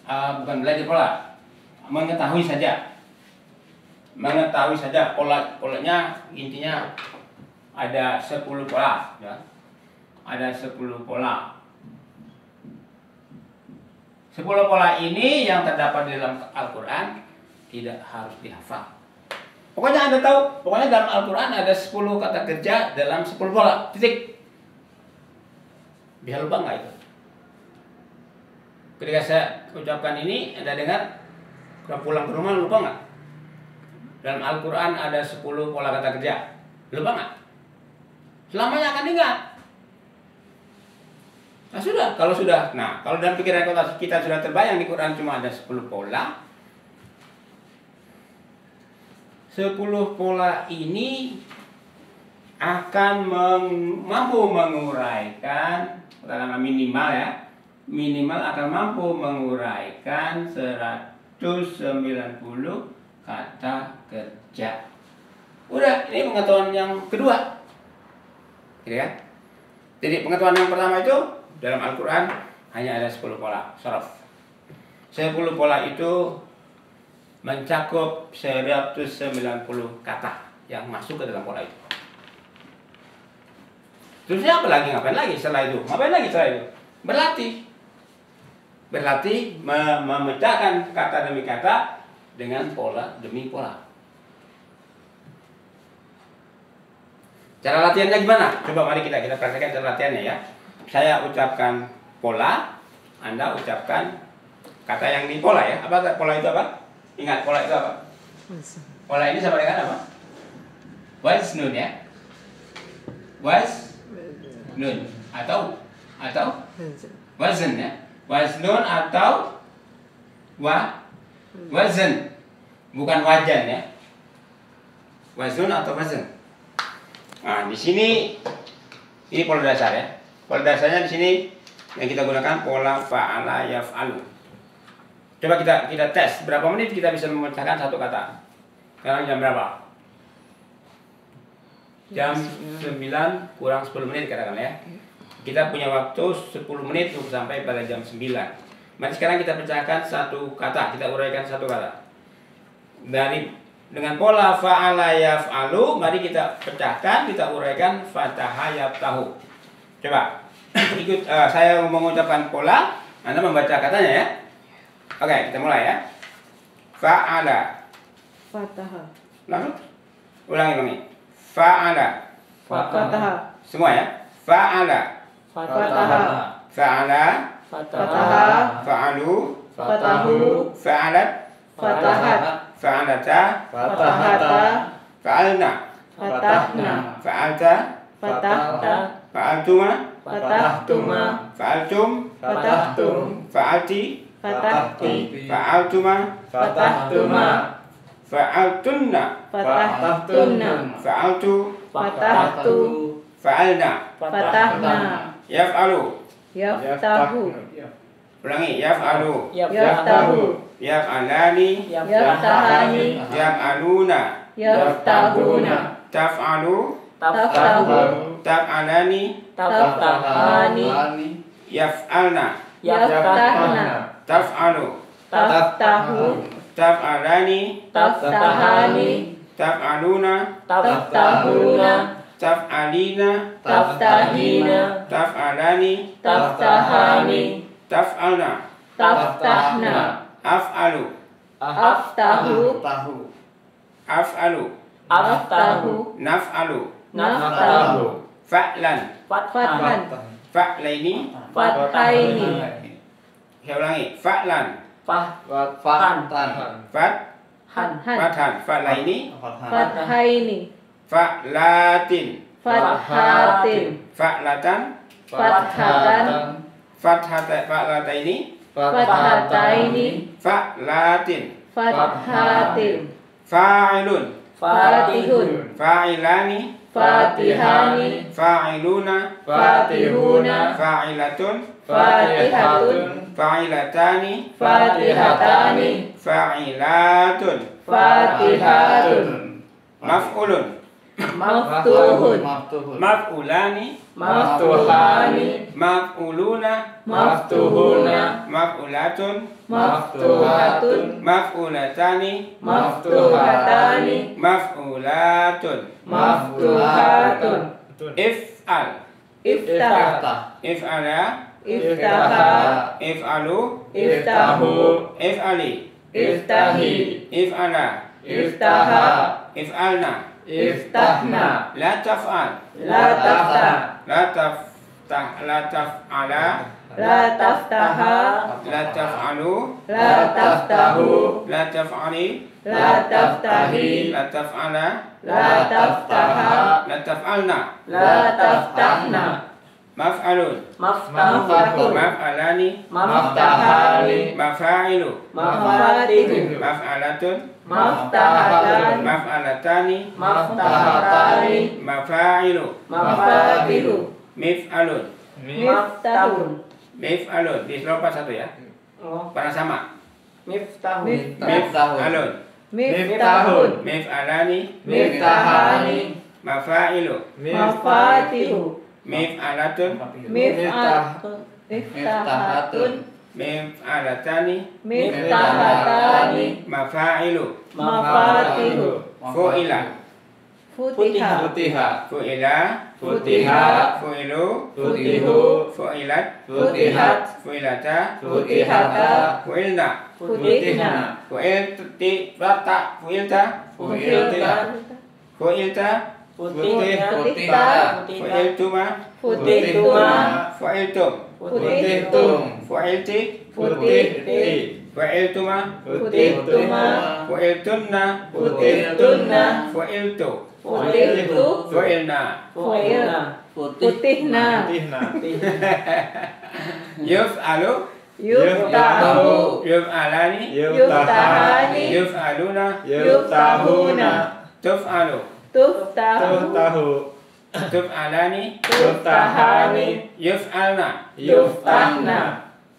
Bukan belajar pola, mengetahui saja. Mengetahui saja polanya intinya ada 10 pola ya. Ada 10 pola. 10 pola ini yang terdapat di dalam Al-Quran tidak harus dihafal. Pokoknya Anda tahu, pokoknya dalam Al-Quran ada 10 kata kerja dalam 10 pola. Titik. Bisa lupa nggak itu? Ketika saya ucapkan ini, Anda dengar, kalau pulang ke rumah lupa nggak? Dalam Al-Quran ada 10 pola kata kerja. Lupa nggak? Selamanya akan ingat. Nah sudah, kalau dalam pikiran kita sudah terbayang di Quran cuma ada 10 pola. 10 pola ini akan mampu menguraikan, katakanlah minimal ya, minimal akan mampu menguraikan 190 kata kerja. Udah, ini pengetahuan yang kedua. Gitu ya. Jadi pengetahuan yang pertama itu dalam Al-Quran hanya ada 10 pola syaraf. 10 pola itu mencakup 190 kata yang masuk ke dalam pola itu. Terusnya apa lagi? Ngapain lagi setelah itu? Ngapain lagi setelah itu? Berlatih memecahkan kata demi kata dengan pola demi pola. Cara latihannya gimana? Coba mari kita praktekkan cara latihannya ya. Saya ucapkan pola, Anda ucapkan kata yang di pola ya. Apa pola itu apa? Ingat pola itu apa? Pola ini sama dengan apa? Waznun ya. Waznun atau wazn ya. Waznun atau wazn. Bukan wajan ya. Waznun atau wazn. Nah, di sini ini pola dasar ya. Pola dasarnya di sini yang kita gunakan pola fa'ala yaf'alu. Coba kita tes berapa menit kita bisa memecahkan satu kata. Sekarang jam berapa? Jam 9 kurang 10 menit katakan ya. Kita punya waktu 10 menit untuk sampai pada jam 9. Mari sekarang kita pecahkan satu kata, kita uraikan satu kata. Dengan pola fa'ala yaf'alu, mari kita pecahkan, kita uraikan fataha yaftahu. Coba ikut saya mengucapkan pola, Anda membaca katanya ya. Oke, kita mulai ya. Fa'ala. Fataha. Langsung ulangi. Fa'ala. Fataha. Semua ya. Fa'ala. Fataha. Fa'ala. Fataha. Fa'alu. Fatahu. Fa'alat. Fatahat. Fa'alata. Fatahata. Fa'alna. Fatahna. Fa'alta. Fatahta. Fa'altuma. Fatahtuma. Fa'altum. Fatahtum. Fa'alti. Fatahti. Fa'altuma. Fatahtuma. Fa'altunna. Fatahtunna. Fa'altu. Fatahtu. Fa'alna. Fatahna. Yaf'alu. Yaftahu. Ulangi. Yaf'alu. Yaftahu. Yaf'alani. Yaftahani. Yaf'aluna. Yaftahuna. Taf'alu. Taftahu. Taf'alani. Taftahani. Yaf'alna. Yaftahna. Taf'alu. Taftahu. Taf'alani. Taftahani. Taf'aluna. Taftahuna. Taf'alina. Taftahina. Taf'alani. Taftahani. Taf'alna. Taftahna. Af'alu. Aftahu. Af'alu. Aftahu. Naf'alu. Naftahu. Fa'lan. Fathan. Fa'laini. Fathaini. Saya ulangi. Fa'lan. Fathan. Fathan. Fa'laini. Fathaini. Fa'latin. Fathatin. Fa'latan. Fathatan. Fa'lataini. Fathataini. Fa'latin. Fathatin. Fa'ilun. Fatihun. Fa'ilani. Fatihani. Fa'iluna. Fatihuna. Fa'ilatun. Fatihatun. Fa'ilatani. Fatihatani. Fa'ilatun. Fatihatun. Maf'ulun. Maftuhun. Maf'ulani, Maftuhani. maf'uluna, Maftuhuna. maf'ulatun, Maftuhatun. maf'ulatani, Maftuhatani. maf'ulatun. Maftuhatun. If'al, Iftah. if'ala, Iftaha. if'alu, Iftahu. if'ali, Iftahi. if'ala, Iftaha. if'alna. Iftahna. La taf'al, La taftah. la taftah, la taf'ala, La taftaha. la taf'alu, La taftahu. la taf'ali, La taftahi. la taf'ala, La taftaha. la taf'alna. La taftahna. Maf'alun, Maftahun. maf'alani, Maftahani. mafa'ilu, Mafatihu. maf'alatun, Maftahatan. maf'alatani, Maftahatani. mafa'ilu, Mafatihu. mif'alun, Miftahun. mif'alun. Di selopat satu ya. Oh, Pada sama. miftahun. Mif'alun, Miftahun. mif'alani, Miftahani. mafa'ilu, Mafatihu. mif'alatun, Miftahatun. mif'alatani, Miftahatani. mafa'ilu, Mafatihu. fu'ila, Futiha. fu'ila, Futiha. fu'ilu, Futihu. fu'ilat, Futihat. fu'ilata, Futihata. fu'ilna, Futihna. fu'ilti, bata, fu'ilta, Futilta. fu'ilta, Futihta. fu'iltuma, Futituma. fu'iltum, Futihtum. fu'ilti, Futihti. fu'iltuma, Futituma. fu'iltunna, Futihtunna. fu'iltu, Futihtu. fu'ilna, Fuilna. Futihna. yuf'alu, Yuftahu. yuf'alani, Yuftahani. yuf'aluna, Yuftahuna. tuf'alu, Tuftahu. tuf'alani, Tuftahani. yuf'alna, Yuftahna.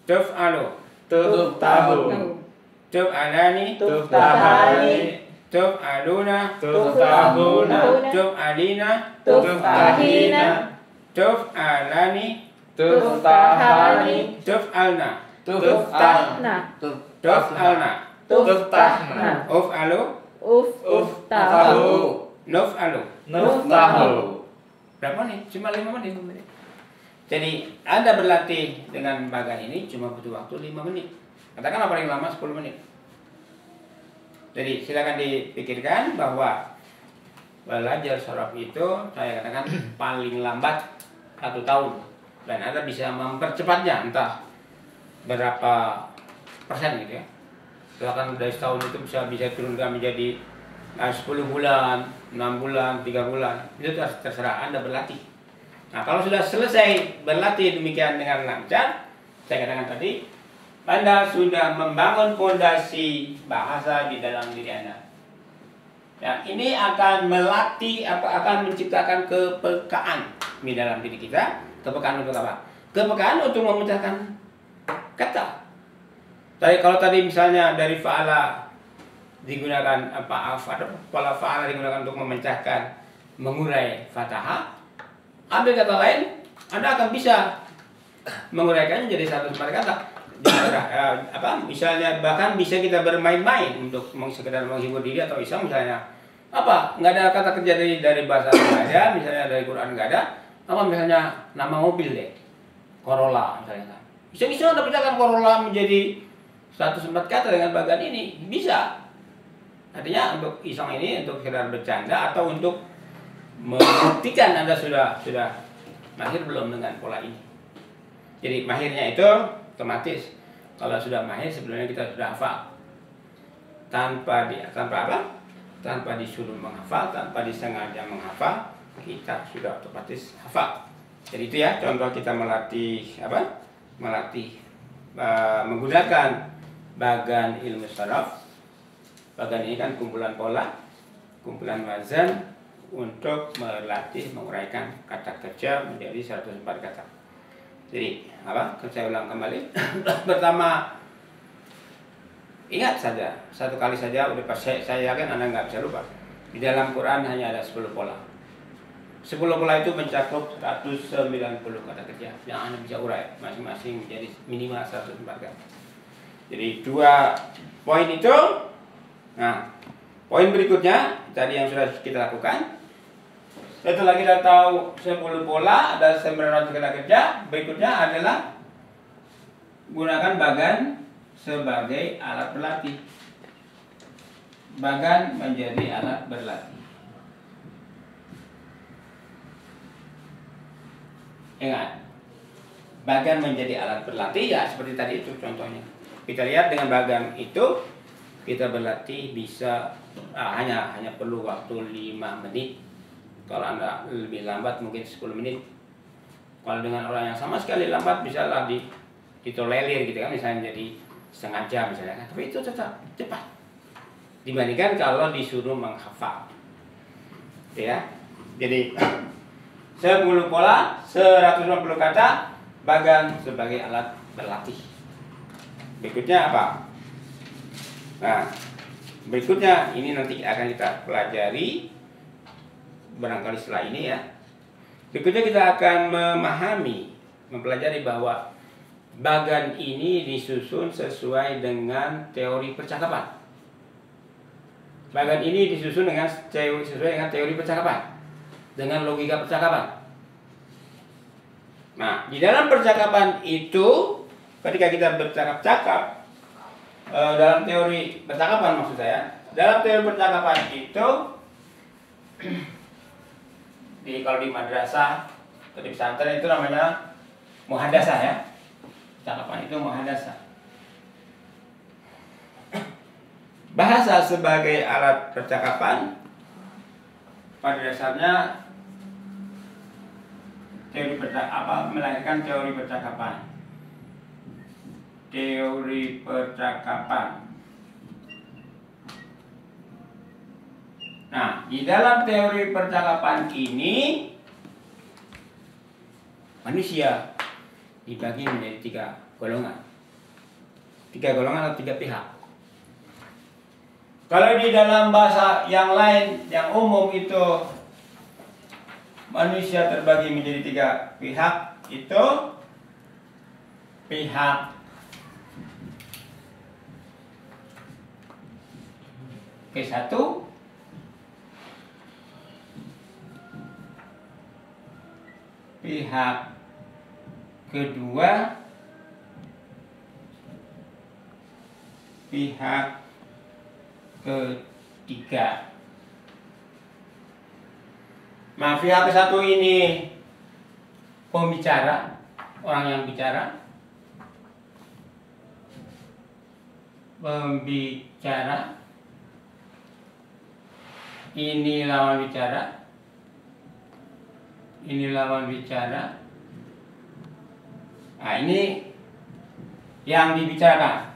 tuf'alu, Tuftahu. tuf'alani, Tuftahani. tuf'aluna, Tuftahuna. tuf'alina, Tuftahina. tuf'alani, Tuftahani. tuf'alna, Tuftahna. tuf'alna, Tuftahna. uf'alu, Uftahu. nuf'alu. Nuftahu. Berapa nih? Cuma 5 menit. Jadi Anda berlatih dengan bagan ini cuma butuh waktu 5 menit. Katakanlah paling lama 10 menit. Jadi silakan dipikirkan bahwa belajar sorof itu saya katakan paling lambat 1 tahun. Dan Anda bisa mempercepatnya entah berapa persen gitu ya. Silakan dari setahun itu bisa turunkan menjadi 10 bulan, 6 bulan, 3 bulan. Itu terserah Anda berlatih. Nah, kalau sudah selesai berlatih demikian dengan lancar, saya katakan tadi, Anda sudah membangun fondasi bahasa di dalam diri Anda. Ya, ini akan melatih akan menciptakan kepekaan di dalam diri kita. Kepekaan untuk apa? Kepekaan untuk memecahkan kata. Kalau tadi misalnya dari fa'ala digunakan fa'ala digunakan untuk memecahkan, mengurai fathah. Ambil kata lain, Anda akan bisa menguraikannya jadi satu sembar kata. Misalnya bahkan bisa kita bermain-main untuk sekedar menghibur diri atau misalnya nggak ada kata kerja dari bahasa nggak ada, misalnya dari Quran nggak ada, misalnya nama mobil deh, Corolla misalnya. Bisa Anda pecahkan Corolla menjadi satu sembar kata dengan bagan ini bisa. Artinya untuk iseng ini untuk sekedar bercanda atau untuk membuktikan Anda sudah mahir belum dengan pola ini. Jadi mahirnya itu otomatis kalau sudah mahir sebenarnya kita sudah hafal tanpa disuruh menghafal, tanpa disengaja menghafal, kita sudah otomatis hafal. Jadi itu ya contoh kita melatih menggunakan bagan ilmu sharaf. Bagan ini kan kumpulan pola, kumpulan wazan untuk melatih menguraikan kata kerja menjadi 104 kata. Jadi saya ulang kembali. Pertama, ingat saja, satu kali saja udah pas saya yakin Anda nggak bisa lupa. Di dalam Quran hanya ada 10 pola. 10 pola itu mencakup 190 kata kerja yang Anda bisa urai masing-masing menjadi minimal 104 kata. Jadi 2 poin itu. Nah, poin berikutnya tadi yang sudah kita lakukan. Setelah kita tahu 10 pola ada 900 kata kerja, berikutnya adalah gunakan bagan sebagai alat berlatih. Bagan menjadi alat berlatih. Ingat, bagan menjadi alat berlatih ya seperti tadi itu contohnya. Kita lihat dengan bagan itu kita berlatih bisa hanya perlu waktu 5 menit. Kalau Anda lebih lambat mungkin 10 menit. Kalau dengan orang yang sama sekali lambat bisa lah ditolerir gitu kan, misalnya jadi setengah jam misalnya. Tapi itu tetap cepat dibandingkan kalau disuruh menghafal. Ya. Jadi 10 pola, 150 kata, bagan sebagai alat berlatih. Berikutnya apa? Nah, berikutnya ini nanti akan kita pelajari barangkali setelah ini ya. Berikutnya kita akan mempelajari bahwa bagan ini disusun sesuai dengan teori percakapan. Bagan ini disusun sesuai dengan teori percakapan, dengan logika percakapan. Nah, di dalam percakapan itu, ketika kita bercakap-cakap, dalam teori percakapan maksud saya, dalam teori percakapan itu, kalau di madrasah atau di pesantren itu namanya muhadasah ya. Percakapan itu muhadasah. Bahasa sebagai alat percakapan pada dasarnya melahirkan teori percakapan. Teori percakapan. Nah, di dalam teori percakapan ini manusia dibagi menjadi 3 golongan. 3 golongan atau 3 pihak. Kalau di dalam bahasa yang lain, yang umum itu manusia terbagi menjadi 3 pihak, itu pihak ke-1, pihak kedua, pihak ketiga. Nah, pihak ke-1 ini pembicara, orang yang bicara. Pembicara. Ini lawan bicara. Ini lawan bicara. Nah, ini yang dibicarakan.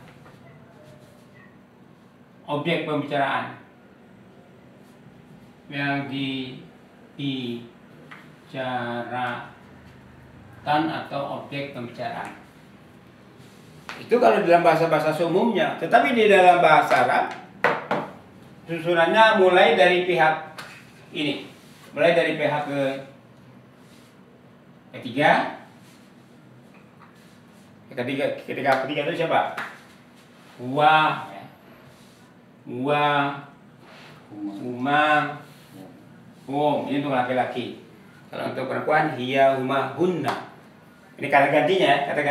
Objek pembicaraan. Yang dibicarakan atau objek pembicaraan. Itu kalau dalam bahasa-bahasa umumnya. Tetapi di dalam bahasa Arab, susunannya mulai dari pihak ini. Mulai dari pihak ketiga. Ketika ketiga itu siapa? Huwa, ya. Huwa, huma, hum. Ini untuk laki-laki. Kalau untuk perempuan, hiya, huma, hunna. Ini kata gantinya, kata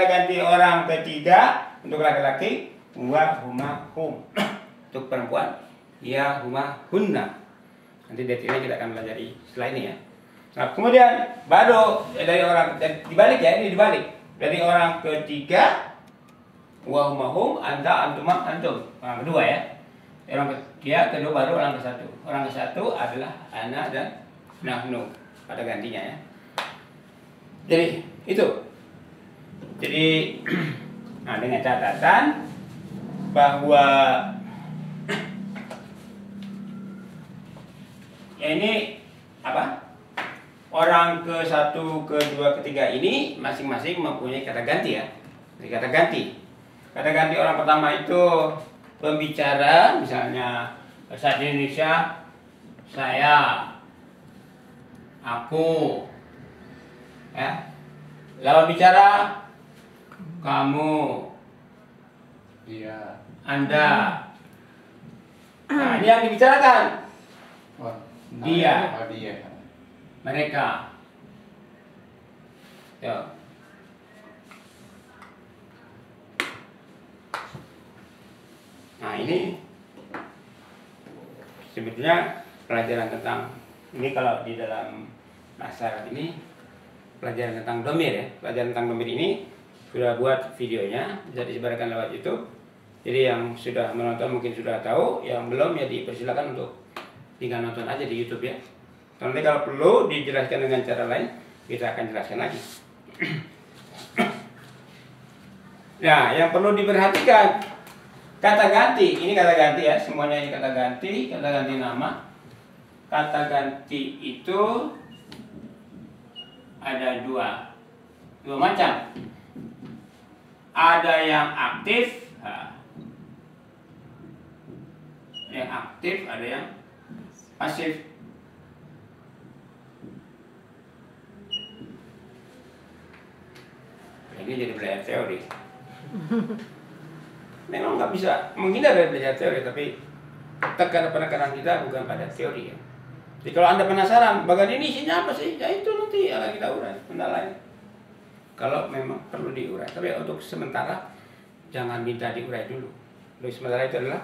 ganti orang ketiga untuk laki-laki, huwa, huma, hum. Untuk perempuan, hiya, huma, hunna. Nanti detailnya kita akan pelajari setelah ini ya. Nah, kemudian baru dari orang dibalik ya, ini dibalik. Dari orang ketiga, wa huma hum, anta, antuma, antum. Orang kedua ya. Orang ketiga, kedua baru orang ke-1. Orang ke-1 adalah ana dan nahnu pada gantinya ya. Jadi itu. Jadi nah, dengan catatan bahwa ya ini apa? Orang ke-1, ke-2, ke-3 ini masing-masing mempunyai kata ganti ya. Jadi kata ganti. Kata ganti orang pertama itu pembicara, misalnya bahasa Indonesia saya aku. Ya. Lawan bicara kamu, Dia. Anda. Nah, ini yang dibicarakan. Oh, Dia. Oh, dia. Mereka. Yo. Nah, ini sebetulnya pelajaran tentang ini kalau di dalam bahasa Arab ini pelajaran tentang domir ya. Pelajaran tentang domir ini sudah buat videonya, bisa disebarkan lewat YouTube. Jadi yang sudah menonton mungkin sudah tahu, yang belum ya dipersilakan untuk tinggal nonton aja di YouTube ya. Nanti kalau perlu dijelaskan dengan cara lain, kita akan jelaskan lagi. Nah, yang perlu diperhatikan kata ganti. Ini kata ganti ya, semuanya ini kata ganti nama. Kata ganti itu ada dua macam. Ada yang aktif, ada yang pasif. Ini jadi belajar teori. Memang nggak bisa menghindar dari belajar teori, tapi penekanan kita bukan pada teori ya. Jadi kalau Anda penasaran, bagian ini isinya apa sih? Ya itu nanti akan kita urai, benda lain. Kalau memang perlu diurai, tapi untuk sementara jangan minta diurai dulu. Untuk sementara itu adalah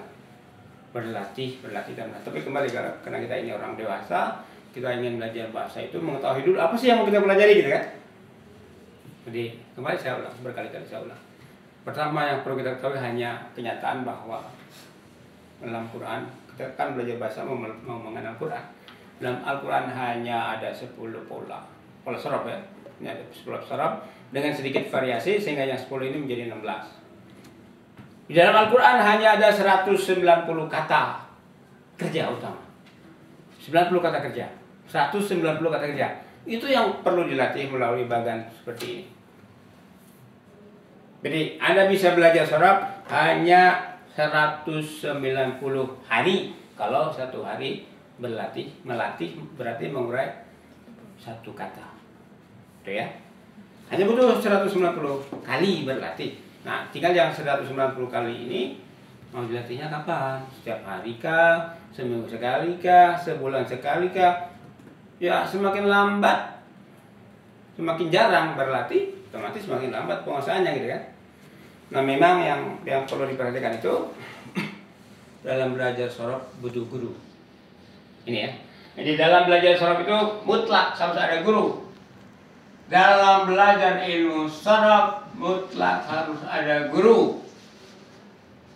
berlatih dan berlatih. Tapi kembali karena kita ini orang dewasa, kita ingin belajar bahasa itu mengetahui dulu apa sih yang mau kita pelajari gitu kan? Jadi kembali saya ulang, berkali-kali saya ulang. Pertama yang perlu kita ketahui hanya kenyataan bahwa dalam Quran kita kan belajar bahasa mau mengenal Quran. Dalam Al-Quran hanya ada 10 pola sorof ya. Ini ada 10 sorof dengan sedikit variasi sehingga yang 10 ini menjadi 16. Di dalam Al-Quran hanya ada 190 kata kerja utama. 90 kata kerja. 190 kata kerja. Itu yang perlu dilatih melalui bagan seperti ini. Jadi Anda bisa belajar sorof hanya 190 hari. Kalau satu hari melatih berarti mengurai satu kata. Itu ya. Hanya butuh 190 kali berlatih. Nah, tinggal yang 190 kali ini mau dilatihnya kapan? Setiap hari kah? Seminggu sekali kah? Sebulan sekali kah? Ya, semakin lambat, semakin jarang berlatih, otomatis semakin lambat penguasaannya gitu kan. Nah, memang yang perlu diperhatikan itu dalam belajar sorof butuh guru. Ini ya. Jadi dalam belajar sorof itu mutlak harus ada guru. Dalam belajar ilmu sorof mutlak harus ada guru.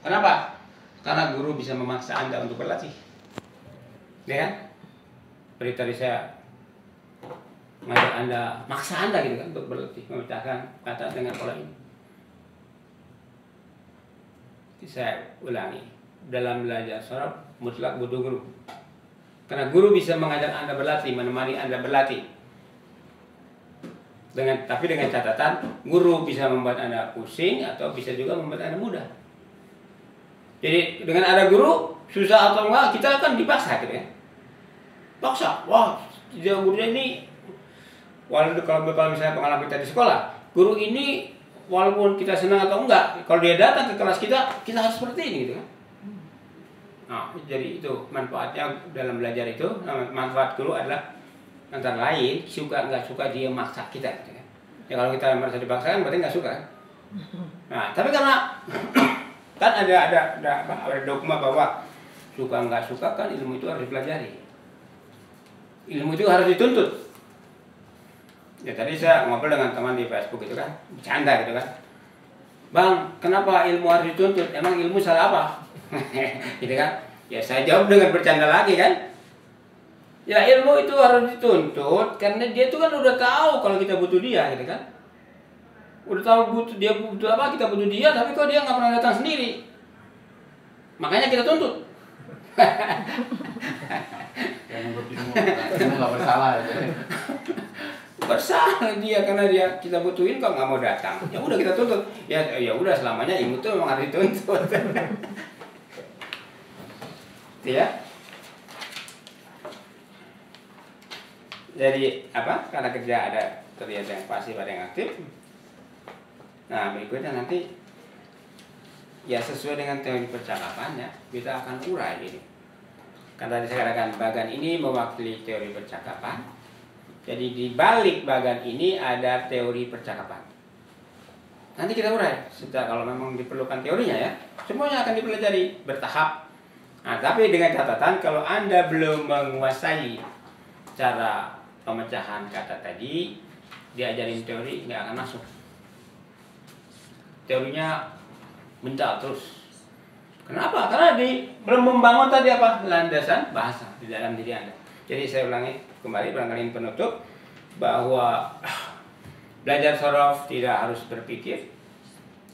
Kenapa? Karena guru bisa memaksa Anda untuk berlatih. Ya kan? Seperti tadi saya mengajak Anda, maksa Anda gitu kan untuk berlatih memecahkan kata dengan pola ini. Jadi saya ulangi, dalam belajar sorof mutlak butuh guru. Karena guru bisa mengajak Anda berlatih, menemani Anda berlatih. Tapi dengan catatan, guru bisa membuat Anda pusing atau bisa juga membuat Anda mudah. Jadi dengan ada guru, susah atau enggak, kita akan dipaksa gitu ya. Paksa, wah, dia gurunya ini, walaupun kalau misalnya pengalaman kita di sekolah, guru ini walaupun kita senang atau enggak, kalau dia datang ke kelas kita harus seperti ini gitu kan. Nah, jadi itu manfaatnya dalam belajar itu. Manfaat guru adalah antara lain suka nggak suka dia maksa kita gitu kan. Ya kalau kita merasa dipaksakan berarti nggak suka kan. Nah, tapi karena kan ada dogma bahwa suka nggak suka kan ilmu itu harus dipelajari. Ilmu itu harus dituntut. Ya tadi saya ngobrol dengan teman di Facebook itu kan, bercanda gitu kan. Bang, kenapa ilmu harus dituntut? Emang ilmu salah apa? Gitu kan? Ya saya jawab dengan bercanda lagi kan. Ya ilmu itu harus dituntut karena dia itu kan udah tahu kalau kita butuh dia gitu kan. Udah tahu dia butuh apa, kita butuh dia, tapi kok dia nggak pernah datang sendiri. Makanya kita tuntut. Yang nuntut ilmu nggak bersalah ya. Bersalah dia karena kita butuhin kok nggak mau datang. Ya udah kita tuntut. Ya udah selamanya ilmu itu memang harus dituntut. Ya. Jadi apa? Karena kerja ada terlihat yang pasif, ada yang aktif. Nah, berikutnya nanti ya sesuai dengan teori percakapan ya, kita akan urai ini. Karena tadi saya katakan bagan ini mewakili teori percakapan. Jadi di balik bagan ini ada teori percakapan. Nanti kita urai setelah kalau memang diperlukan teorinya ya. Semuanya akan dipelajari bertahap. Nah, tapi dengan catatan kalau Anda belum menguasai cara pemecahan kata tadi, diajarin teori nggak akan masuk. Teorinya mental terus. Kenapa? Karena belum membangun tadi apa? Landasan bahasa di dalam diri Anda. Jadi saya ulangi kembali barangkali penutup bahwa belajar sorof tidak harus berpikir,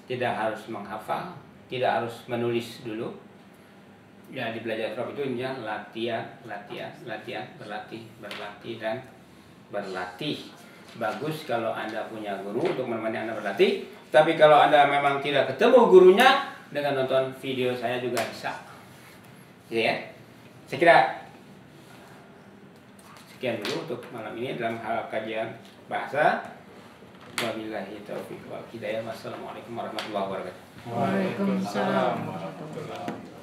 tidak harus menghafal, tidak harus menulis dulu. Ya, di belajar sorof itu intinya latihan, berlatih dan berlatih. Bagus kalau Anda punya guru untuk menemani Anda berlatih. Tapi kalau Anda memang tidak ketemu gurunya, dengan nonton video saya juga bisa. Ya, saya kira sekian dulu untuk malam ini dalam hal kajian bahasa. Wabillahi taufiq wal hidayah. Wassalamualaikum warahmatullahi wabarakatuh. Waalaikumsalam. warahmatullahi wabarakatuh.